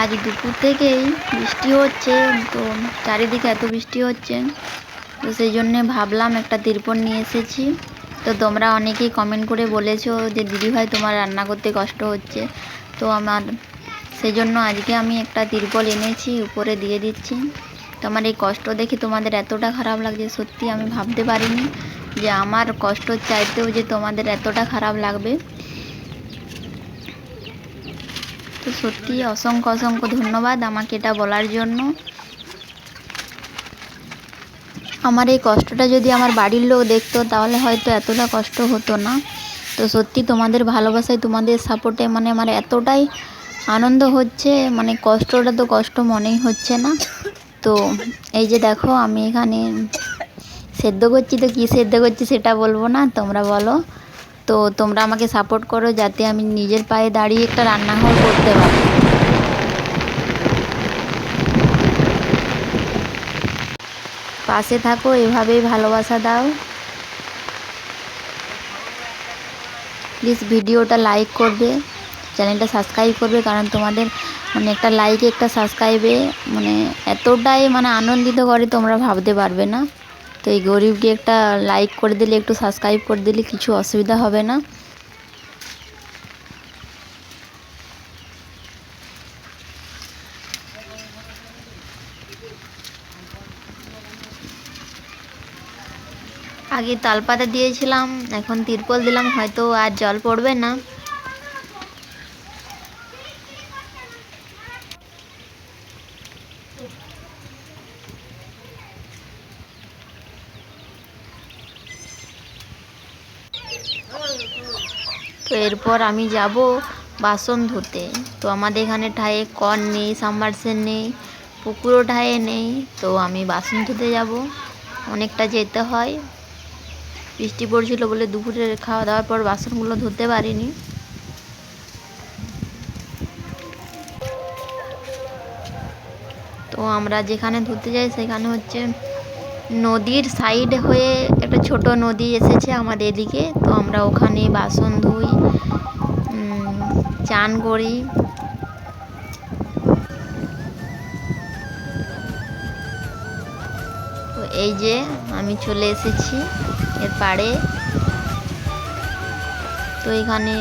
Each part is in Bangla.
আজ দুপুর থেকেই বৃষ্টি হচ্ছে, তো চারিদিকে এত বৃষ্টি হচ্ছে, তো সেই জন্যে ভাবলাম একটা তিরপল নিয়ে এসেছি। তো তোমরা অনেকেই কমেন্ট করে বলেছো যে দিদিভাই তোমার রান্না করতে কষ্ট হচ্ছে, তো আমার সেই জন্য আজকে আমি একটা তিরপল এনেছি, উপরে দিয়ে দিচ্ছি। তো আমার এই কষ্ট দেখে তোমাদের এতটা খারাপ লাগছে, সত্যি আমি ভাবতে পারিনি যে আমার কষ্ট চাইতেও যে তোমাদের এতটা খারাপ লাগবে। তো সত্যি অসংখ্য অসংখ্য ধন্যবাদ আমাকে এটা বলার জন্য। আমার এই কষ্টটা যদি আমার বাড়ির লোক দেখতো তাহলে হয়তো এতটা কষ্ট হতো না। তো সত্যি তোমাদের ভালোবাসায়, তোমাদের সাপোর্টে মানে আমার এতটাই আনন্দ হচ্ছে, মানে কষ্টটা তো কষ্ট মনেই হচ্ছে না। তো এই যে দেখো আমি এখানে সেদ্ধ করছি, তো কী সেদ্ধ করছি সেটা বলবো না, তোমরা বলো। তো তোমরা আমাকে সাপোর্ট করো যাতে আমি নিজের পায়ে দাঁড়িয়ে একটা রান্নাঘর করতে পারি। পাশে থাকো, এভাবেই ভালোবাসা দাও। প্লিজ ভিডিওটা লাইক করবে, চ্যানেলটা সাবস্ক্রাইব করবে, কারণ তোমাদের মানে একটা লাইকে একটা সাবস্ক্রাইবে মানে এতটাই মানে আনন্দিত করে তোমরা ভাবতে পারবে না। তো এই গরিবকে একটা লাইক করে দিলে, একটু সাবস্ক্রাইব করে দিলে কিছু অসুবিধা হবে না। আগে তালপাতা দিয়েছিলাম, এখন তিরপল দিলাম, হয়তো আর জল পড়বে না। তো এরপর আমি যাব বাসন ধুতে। তো আমাদের এখানে ঠায়ে কল নেই, সাবমার্সেল নেই, পুকুরও ঠায়ে নেই। তো আমি বাসন ধুতে যাব, অনেকটা যেতে হয়। বৃষ্টি পড়ছিল বলে দুপুরে খাওয়া দাওয়ার পর বাসনগুলো ধুতে পারিনি। তো আমরা যেখানে ধুতে যাই সেখানে হচ্ছে নদীর সাইড হয়ে একটা ছোট নদী এসেছে আমাদের এদিকে। তো আমরা ওখানে বাসন ধুই, চান করি। তো এই যে আমি চলে এসেছি এর পাড়ে। তো এখানে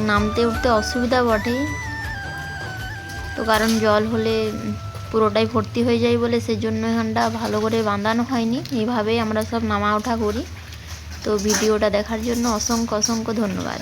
নামতে উঠতে অসুবিধা বটেই, তো কারণ জল হলে পুরোটাই ভর্তি হয়ে যায় বলে সেজন্য এখানটা ভালো করে বাঁধানো হয়নি। এইভাবেই আমরা সব নামা ওঠা করি। তো ভিডিওটা দেখার জন্য অসংখ্য অসংখ্য ধন্যবাদ।